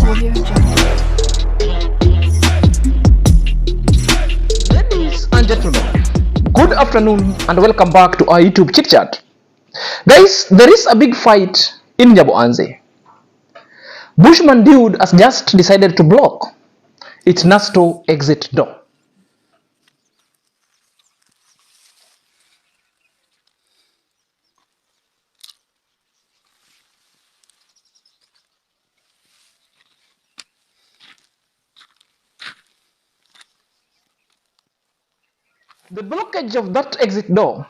Ladies and gentlemen, good afternoon and welcome back to our YouTube chit chat. Guys, there is a big fight in Nyaboanze. Bushman dude has just decided to block its Nasto exit door. The blockage of that exit door,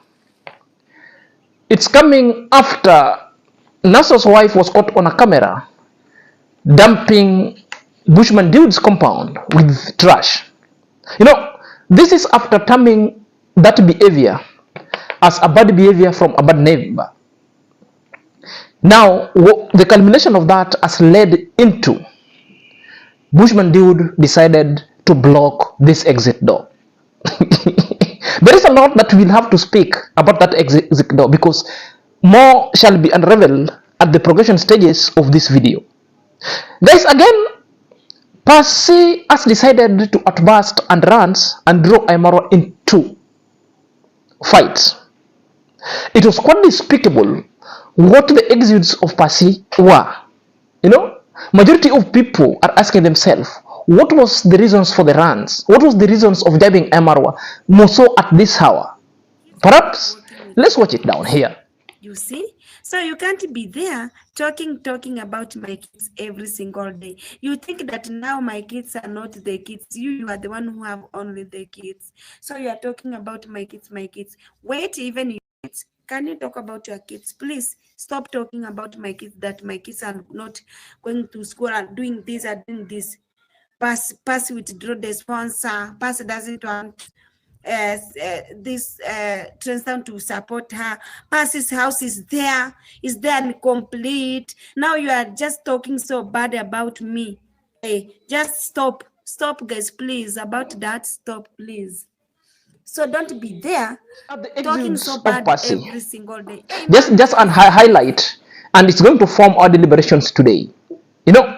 it's coming after Nasto's wife was caught on a camera dumping Bushman dude's compound with trash. You know, this is after terming that behavior as a bad behavior from a bad neighbor. Now, the culmination of that has led into Bushman dude decided to block this exit door. There is a lot that we'll have to speak about that exit door because more shall be unraveled at the progression stages of this video. Guys, again, Passy has decided to outburst and runs and draw IAMMARWA into fights. It was quite despicable what the exits of Passy were. You know, majority of people are asking themselves, what was the reasons for the runs? What was the reasons of jabbing IAMMARWA more so at this hour? Perhaps, let's watch it down here. You see? So you can't be there talking about my kids every single day. You think that now my kids are not the kids. You are the one who have only the kids. So you are talking about my kids. Wait, even your kids. Can you talk about your kids? Please stop talking about my kids, that my kids are not going to school and doing this and doing this. Passy withdraw the sponsor. Passy doesn't want this Transdown to support her. Passy's house is there and complete. Now you are just talking so bad about me. Hey, just stop guys, please. About that, stop, please. So don't be there talking so bad every single day. Hey, just an highlight, and it's going to form our deliberations today. You know,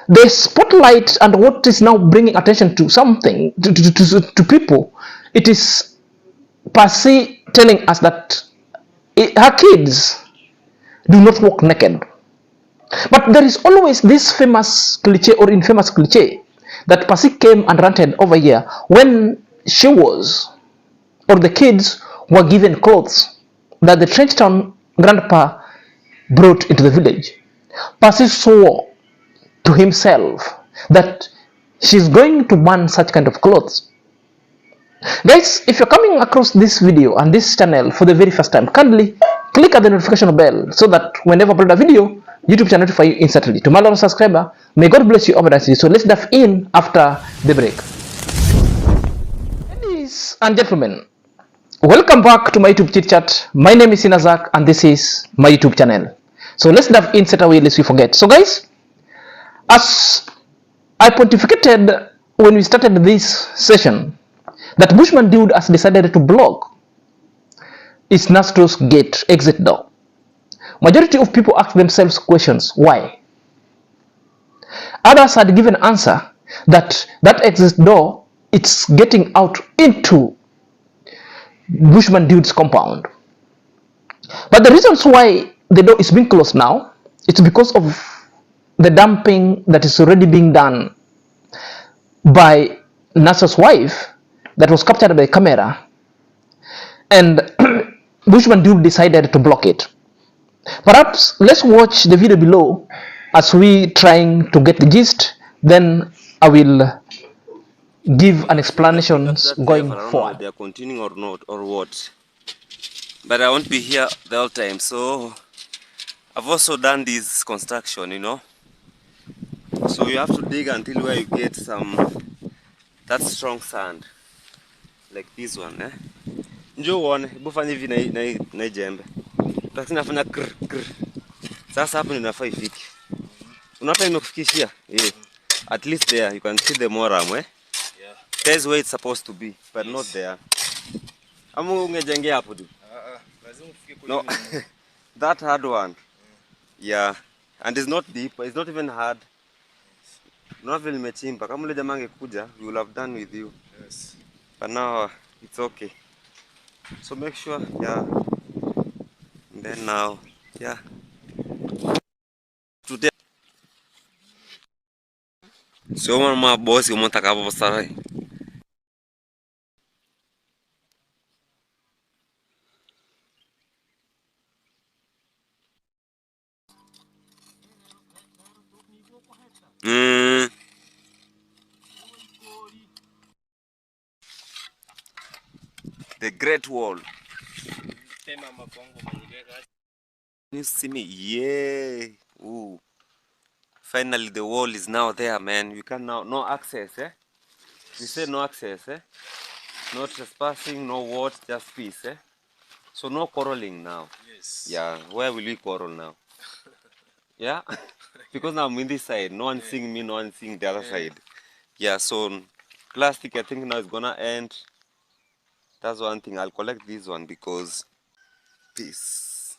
the spotlight and what is now bringing attention to something to people, it is Passy telling us that her kids do not walk naked. But there is always this famous cliche or infamous cliche that Passy came and ranted over here when she was, or the kids were given clothes that the Trenchtown grandpa brought into the village. Passy swore to himself that she's going to ban such kind of clothes. Guys, if you're coming across this video and this channel for the very first time, kindly click at the notification bell so that whenever I upload a video, YouTube can notify you instantly. To my loyal subscriber, may God bless you abundantly. So let's dive in after the break. Ladies and gentlemen, welcome back to my YouTube chit chat. My name is Inazak and this is my YouTube channel. So let's dive in straight away lest we forget. So guys, as I pontificated when we started this session, that Bushman dude has decided to block its Nasto's gate exit door. Majority of people ask themselves questions, why? Others had given answer that exit door, it's getting out into Bushman dude's compound. But the reasons why the door is being closed now, it's because of the dumping that is already being done by Nasto's wife that was captured by the camera, and Bushman dude decided to block it. Perhaps let's watch the video below as we trying to get the gist, then I will give an explanation going forward. They are continuing or not, or what, but I won't be here the whole time. So I've also done this construction, you know, so you have to dig until where you get that strong sand like this one, eh? Njoo uone, hebu fanya hivi na jembe. Lakini nafanya krr. Sasa hapo ninafaa ifike. Unaona imekufikishia? Yeah. At least there you can see the moram, eh? Yeah. There's where it's supposed to be, but not there. Amu ungejengea hapo tu. Lazima ufike kule. No. That hard one. Yeah. And it's not deep, it's not even hard. Unaona vile nimechimba. Kama ule jamaa angekuja, we will have done with you. Yes. But now it's okay. So make sure, yeah. And then now, yeah. Today. So my boss, you want to talk about Sarai? The Great Wall. You see me? Yeah. Ooh. Finally, the wall is now there, man. You can now, no access, eh? We say no access, eh? No trespassing, no what, just peace, eh? So no quarreling now. Yes. Yeah. Where will we quarrel now? Yeah? Because now I'm in this side. No one seeing me, no one seeing the other side. Yeah, so plastic, I think now is gonna end. That's one thing. I'll collect this one because peace.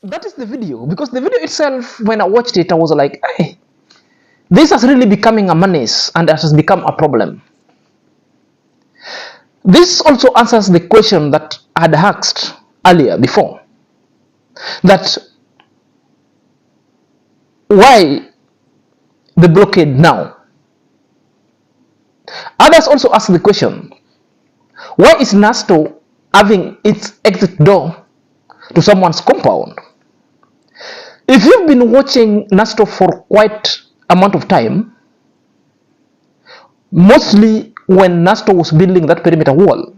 That is the video, because the video itself, when I watched it, I was like, hey, this has really becoming a menace and it has become a problem. This also answers the question that I had asked earlier before, that why the blockade now? Others also ask the question, why is Nasto having its exit door to someone's compound? If you've been watching Nasto for quite amount of time, mostly when Nasto was building that perimeter wall,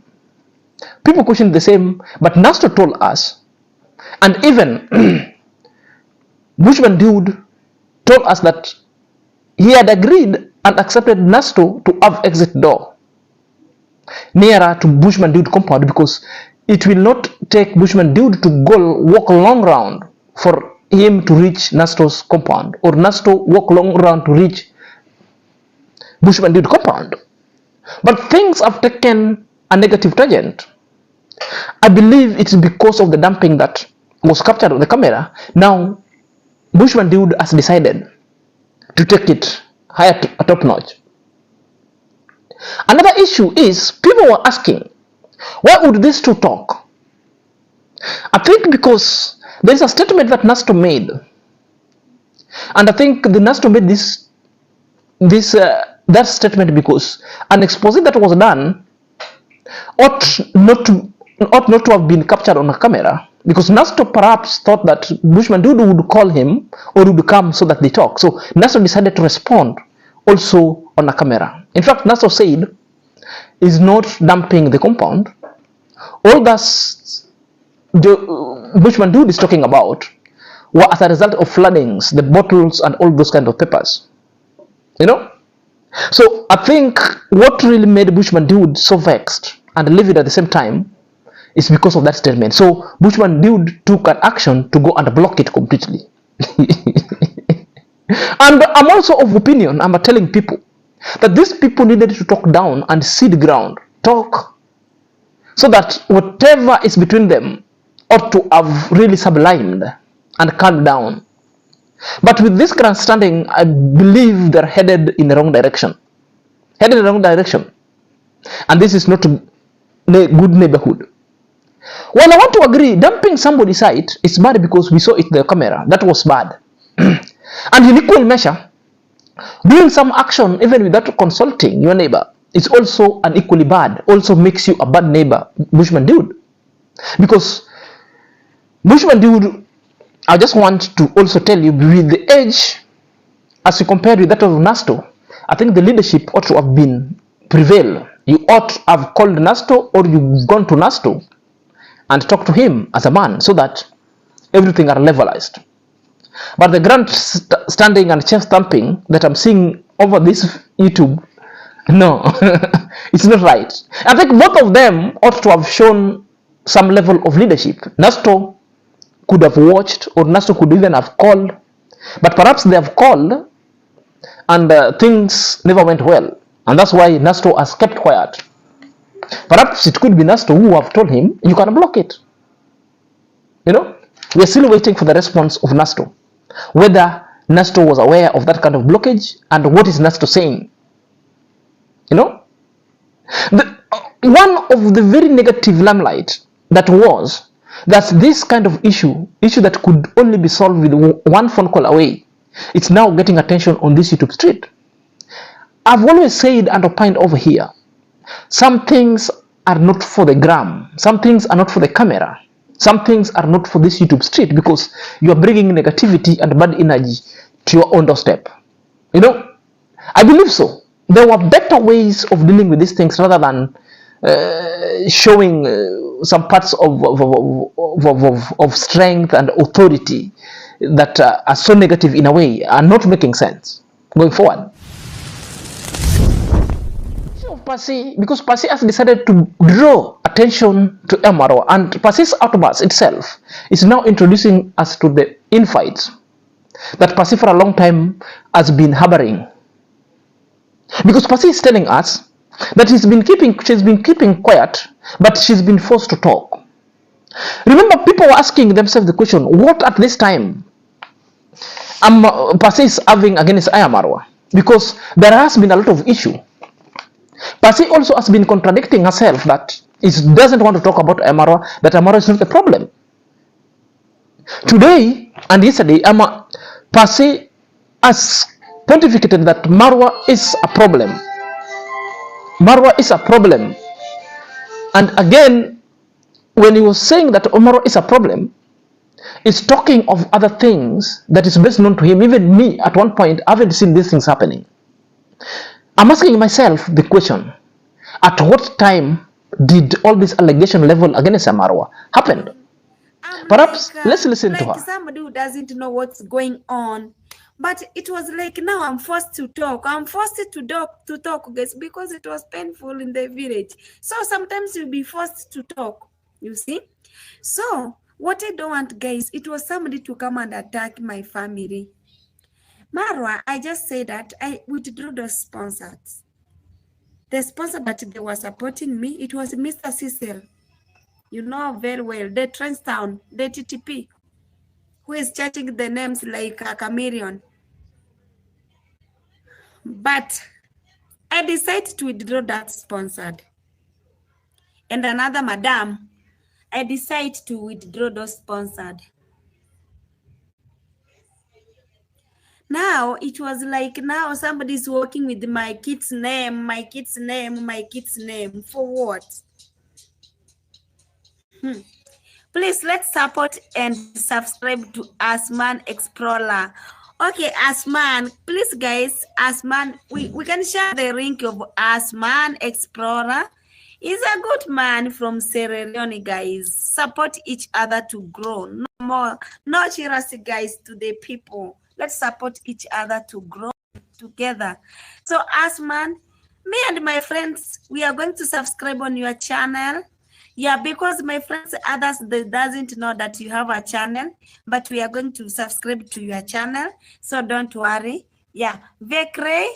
people questioned the same, but Nasto told us, and even bushmandude told us that he had agreed and accepted Nasto to have exit door nearer to bushmandude compound, because it will not take bushmandude to go walk a long round for him to reach Nasto's compound, or Nasto walk long round to reach bushmandude compound. But things have taken a negative tangent. I believe it's because of the dumping that was captured on the camera. Now bushmandude has decided to take it higher to a top notch. Another issue is, people were asking, why would these two talk? I think because there is a statement that Nasto made, and I think the Nasto made that statement because an expose that was done ought not to have been captured on a camera, because Nasto perhaps thought that bushmandude would call him or would come so that they talk. So Nasto decided to respond also on a camera. In fact, Nasto said is not dumping the compound. All that bushmandude is talking about were as a result of floodings, the bottles and all those kind of papers. You know? So I think what really made bushmandude so vexed and livid at the same time is because of that statement. So bushmandude took an action to go and block it completely. And I'm also of opinion, I'm telling people, that these people needed to talk down and see the ground, talk, so that whatever is between them ought to have really sublimed and calmed down. But with this grandstanding, I believe they're headed in the wrong direction. And this is not a good neighborhood. Well, I want to agree, dumping somebody's site is bad because we saw it in the camera. That was bad. And in equal measure, doing some action even without consulting your neighbor is also an equally bad, also makes you a bad neighbor, bushmandude. Because bushmandude, I just want to also tell you, with the age, as you compare with that of Nasto, I think the leadership ought to have been prevail. You ought to have called Nasto, or you've gone to Nasto and talked to him as a man, so that everything are levelized. But the grand standing and chest thumping that I'm seeing over this YouTube, no, it's not right. I think both of them ought to have shown some level of leadership. Nasto could have watched, or Nasto could even have called But perhaps they have called and things never went well. And that's why Nasto has kept quiet. Perhaps it could be Nasto who have told him, you can block it. You know, we are still waiting for the response of Nasto. Whether Nasto was aware of that kind of blockage and what is Nasto saying. You know, one of the very negative limelight that was that this kind of issue that could only be solved with one phone call away, it's now getting attention on this YouTube street. I've always said and opined over here, some things are not for the gram, some things are not for the camera, some things are not for this YouTube street, because you are bringing negativity and bad energy to your own doorstep. You know, I believe so. There were better ways of dealing with these things rather than showing some parts of strength and authority that are so negative in a way, are not making sense going forward. Passy, because Passy has decided to draw attention to IAMMARWA, and Passy's outburst itself is now introducing us to the infights that Passy for a long time has been harboring. Because Passy is telling us that she's been keeping quiet, but she's been forced to talk. Remember, people were asking themselves the question, what at this time Passy is having against IAMMARWA? Because there has been a lot of issue. Passy also has been contradicting herself that it doesn't want to talk about IAMMARWA, that IAMMARWA is not the problem. Today and yesterday, Passy has pontificated that Marwa is a problem. Marwa is a problem. And again, when he was saying that Marwa is a problem, it's talking of other things that is best known to him. Even me, at one point, I haven't seen these things happening. I'm asking myself the question, at what time did all this allegation level against IAMMARWA happen? Perhaps let's listen to her. Somebody who doesn't know what's going on, but it was like, now I'm forced to talk. I'm forced to talk, guys, because it was painful in the village. So sometimes you'll be forced to talk, you see. So what I don't want, guys, it was somebody to come and attack my family. Marwa, I just say that I withdrew the sponsors. The sponsor that they were supporting me, it was Mr. Cecil. You know very well, the Trenstown, the TTP, who is chatting the names like a chameleon. But I decided to withdraw that sponsored. And another madam, I decided to withdraw those sponsored. Now it was like, now somebody's working with my kid's name, my kid's name. For what? Please, let's support and subscribe to Asman Explorer. Okay, Asman, please guys, Asman, we can share the link of Asman Explorer. He's a good man from Sierra Leone, guys. Support each other to grow. No more, no cheers, guys, to the people. Let's support each other to grow together. So, Asman, me and my friends, we are going to subscribe on your channel. Yeah, because my friends, others, they doesn't know that you have a channel, but we are going to subscribe to your channel. So don't worry. Yeah, Vekre,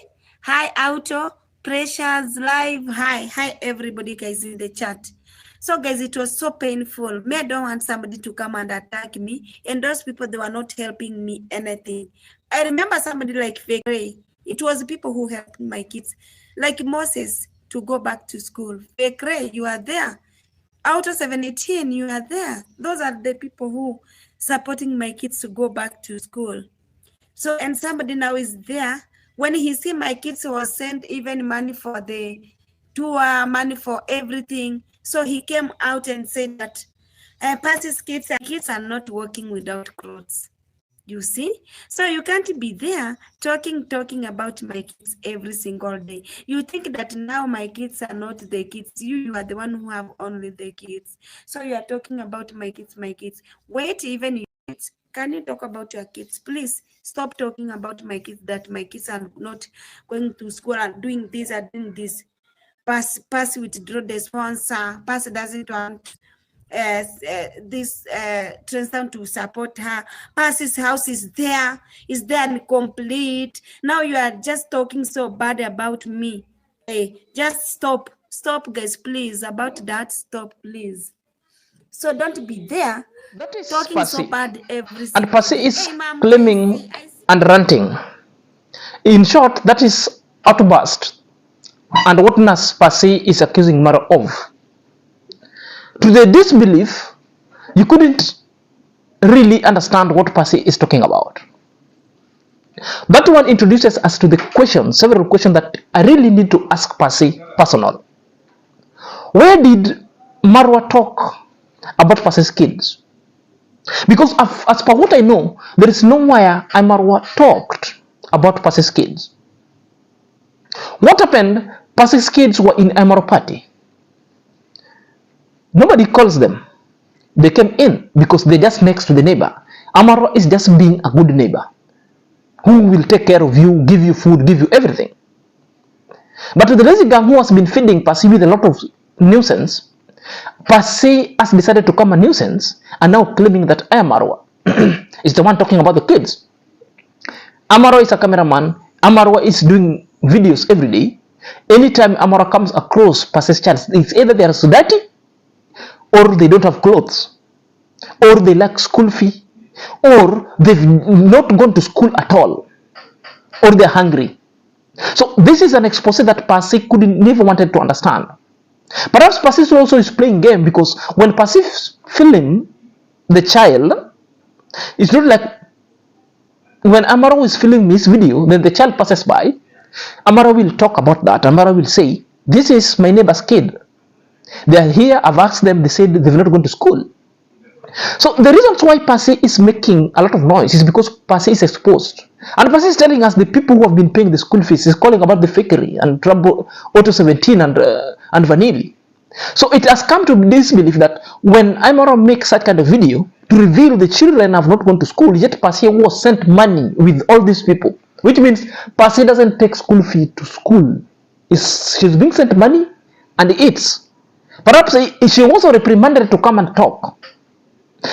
hi Auto, Precious Live, hi everybody guys in the chat. So guys, it was so painful. Me, I don't want somebody to come and attack me. And those people, they were not helping me anything. I remember somebody like Vekre. It was people who helped my kids, like Moses, to go back to school. Vekre, you are there. Out of 718, you are there. Those are the people who supporting my kids to go back to school. So, and somebody now is there. When he see my kids was sent even money for the tour, money for everything. So he came out and said that Passy's kids are not working without clothes. You see? So you can't be there talking about my kids every single day. You think that now my kids are not the kids. You are the one who have only the kids. So you are talking about my kids. Wait, even your kids. Can you talk about your kids? Please stop talking about my kids, that my kids are not going to school and doing this and doing this. Passy withdraw the sponsor. Passy doesn't want this Trenchtown to support her. Passy's house is there and complete. Now you are just talking so bad about me. Hey, just stop, guys, please. About that, stop, please. So don't be there That is talking so Passy. bad every And single Passy day. is Hey, mom, claiming I see. and ranting. In short, that is outburst. And what Passy is accusing Mara of. To the disbelief, you couldn't really understand what Passy is talking about. That one introduces us to the questions, several questions that I really need to ask Passy personal. Where did Marwa talk about Passy's kids? Because as per what I know, there is nowhere Marwa talked about Passy's kids. What happened? Passy's kids were in Marwa party. Nobody calls them. They came in because they're just next to the neighbor. Marwa is just being a good neighbor who will take care of you, give you food, give you everything. But the lazy gang who has been feeding Passy with a lot of nuisance, Passy has decided to come a nuisance and now claiming that IAMMARWA is the one talking about the kids. IAMMARWA is a cameraman. IAMMARWA is doing videos every day. Anytime IAMMARWA comes across Passy's child, it's either they are so dirty, or they don't have clothes, or they lack school fee, or they've not gone to school at all, or they're hungry. So this is an expose that Passy never wanted to understand. Perhaps Passy also is playing game, because when Passy film the child, it's not like when IAMMARWA is filming this video, then the child passes by, IAMMARWA will talk about that. IAMMARWA will say, this is my neighbor's kid. They are here, I've asked them, they said they've not gone to school. So the reasons why Passy is making a lot of noise is because Passy is exposed. And Passy is telling us the people who have been paying the school fees is calling about the fakery and Trumbo Auto 17 and Vanille. So it has come to this belief that when IAMMARWA makes that kind of video to reveal the children have not gone to school, yet Passy was sent money with all these people, which means Passy doesn't take school fee to school. She's being sent money and eats. Perhaps she was also reprimanded to come and talk.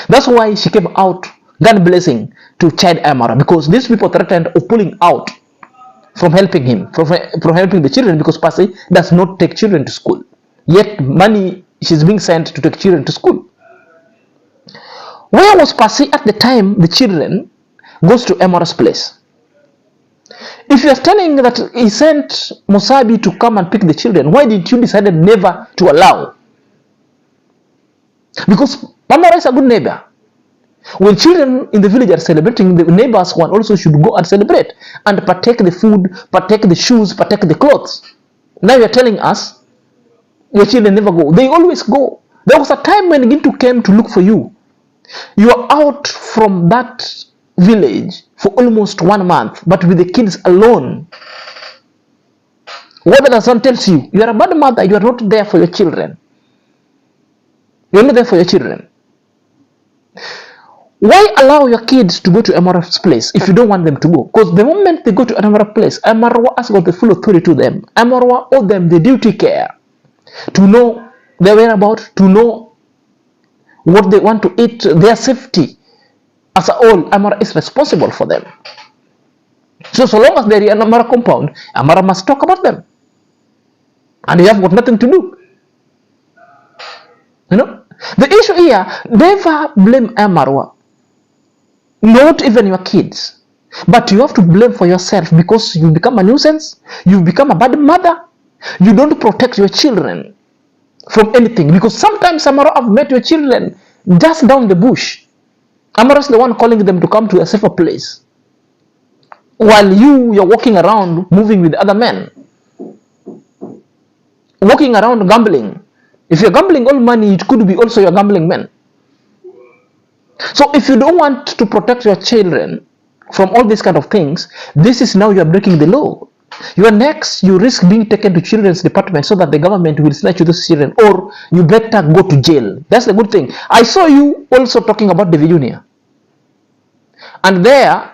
That's why she came out, God blessing, to chide IAMMARWA, because these people threatened of pulling out from helping him, from helping the children, because Passy does not take children to school. Yet money she's being sent to take children to school. Where was Passy at the time the children goes to IAMMARWA's place? If you are telling that he sent Musabi to come and pick the children, why did you decide never to allow? Because IAMMARWA is a good neighbor. When children in the village are celebrating, the neighbors one also should go and celebrate and partake the food, partake the shoes, partake the clothes. Now you are telling us your children never go. They always go. There was a time when Gintu came to look for you. You are out from that village for almost 1 month, but with the kids alone. What the son tells you, you are a bad mother, you are not there for your children. You are not there for your children. Why allow your kids to go to IAMMARWA's place if you don't want them to go? Because the moment they go to IAMMARWA's place, IAMMARWA has got the full authority to them. IAMMARWA owes them the duty care to know their whereabouts, to know what they want to eat, their safety. As a whole, IAMMARWA is responsible for them. So long as they're in IAMMARWA compound, IAMMARWA must talk about them. And you have got nothing to do. You know? The issue here, never blame IAMMARWA. Not even your kids. But you have to blame for yourself, because you become a nuisance, you become a bad mother, you don't protect your children from anything. Because sometimes IAMMARWA have met your children just down the bush. IAMMARWA is the one calling them to come to a safer place, while you're walking around moving with other men, walking around gambling. If you're gambling all money, it could be also your gambling men. So if you don't want to protect your children from all these kind of things, this is now you are breaking the law. You are next, you risk being taken to children's department so that the government will snatch you those children, or you better go to jail. That's the good thing. I saw you also talking about David Jr. And there,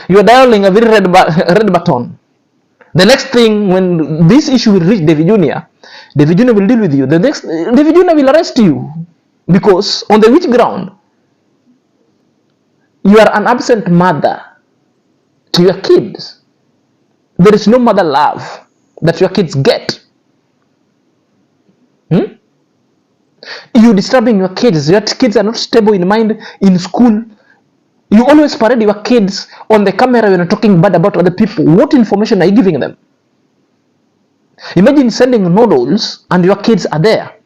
you are dialing a very red button. The next thing, when this issue will reach David Jr., David Jr. will deal with you. The next, David Jr. will arrest you. Because on the which ground? You are an absent mother to your kids. There is no mother love that your kids get. You disturbing your kids. Your kids are not stable in mind in school. You always parade your kids on the camera when you're talking bad about other people. What information are you giving them? Imagine sending noodles and your kids are there.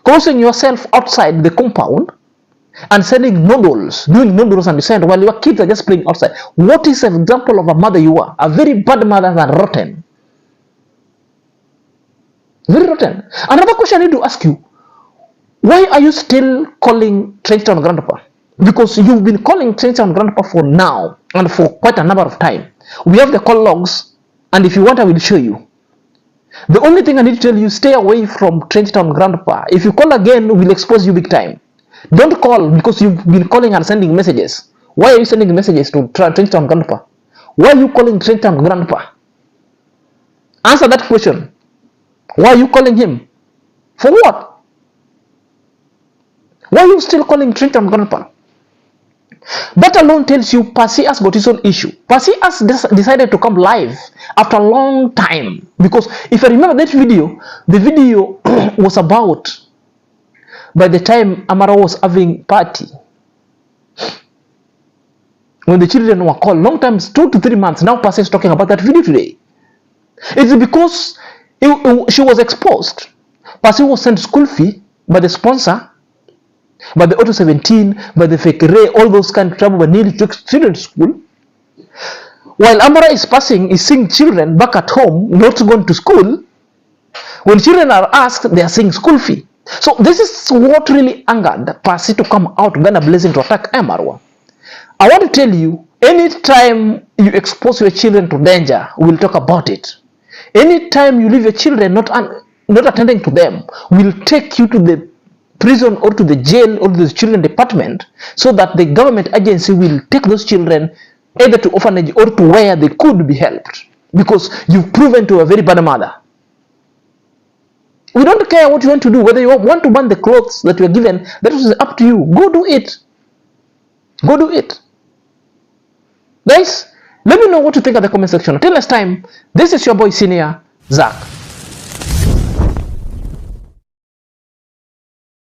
Closing yourself outside the compound and sending noodles, doing noodles and send while your kids are just playing outside. What is an example of a mother you are? A very bad mother and rotten. Very rotten. Another question I need to ask you. Why are you still calling Trenchtown Grandpa? Because you've been calling Trenchtown Grandpa for now and for quite a number of time. We have the call logs, and if you want I will show you. The only thing I need to tell you, stay away from Trenchtown Grandpa. If you call again, we'll expose you big time. Don't call because you've been calling and sending messages. Why are you sending messages to Trenchtown Grandpa? Why are you calling Trenchtown Grandpa? Answer that question. Why are you calling him? For what? Why are you still calling Trenchtown Grandpa? That alone tells you Passy has got his own issue. Passy has decided to come live after a long time. Because if I remember that video, the video was about by the time IAMMARWA was having party. When the children were called, long time, 2 to 3 months, now Passy is talking about that video today. It's because she was exposed. Passy was sent school fee by the sponsor, by the Auto 17, by the fake Ray, all those kind of trouble, but nearly took children to school. While IAMMARWA is passing, is seeing children back at home, not going to school. When children are asked, they are saying school fee. So this is what really angered Passy to come out Ghana blazing to attack IAMMARWA. I want to tell you, anytime you expose your children to danger, we'll talk about it. Anytime you leave your children not attending to them, we'll take you to the prison or to the jail or to the children department so that the government agency will take those children either to orphanage or to where they could be helped, because you've proven to a very bad mother. We don't care what you want to do, whether you want to burn the clothes that you are given, that is up to you. Go do it. Go do it. Guys, let me know what you think in the comment section. Until next time, this is your boy Senior Zach.